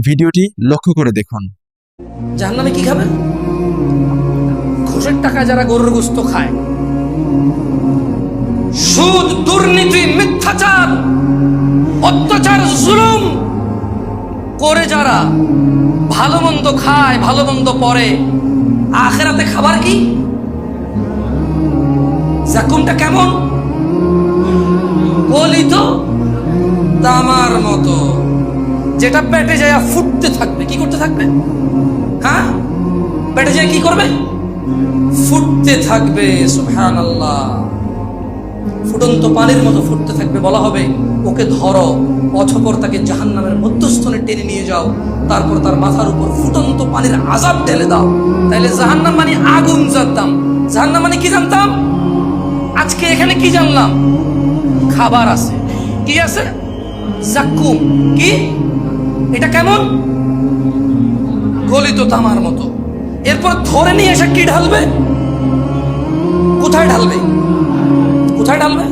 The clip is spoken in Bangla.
ভিডিওটি লক্ষ্য করে দেখুন। জাহান্নামে কি খাবে? ঘুষের টাকা যারা গরুর গোশত খায়, সুদ, দুর্নীতি, মিথ্যাচার, অত্যাচার, জুলুম করে যারা ভালো মন্দ খায়, ভালো মন্দ পরে, আখেরাতে খাবার কি? জাকুমটা কেমন? গলিত তামার মতো, যেটা পেটে যায় ফুটতে থাকবে। কি করতে থাকবে? হ্যাঁ, পেটে যায় কি করবে? ফুটতে থাকবে। সুবহানাল্লাহ। ফুটন্ত পানির মতো ফুটতে থাকবে। বলা হবে, ওকে ধরো, অতঃপর তাকে জাহান্নামের মধ্যস্থলে টেনে নিয়ে যাও, তারপর তার মাথার উপর ফুটন্ত পানির আযাব ঢেলে দাও। তাইলে জাহান্নাম মানে আগুন জানতাম, জাহান্নাম মানে কি জানতাম? আজকে এখানে কি জানলাম? খাবার আছে। কি আছে? জাক্কুম। কি এটা? কেমন? গলিত তামার মতো। এরপর ধরে নিয়ে এসে কি ঢালবে? কোথায় ঢালবে? কোথায় ঢালবে?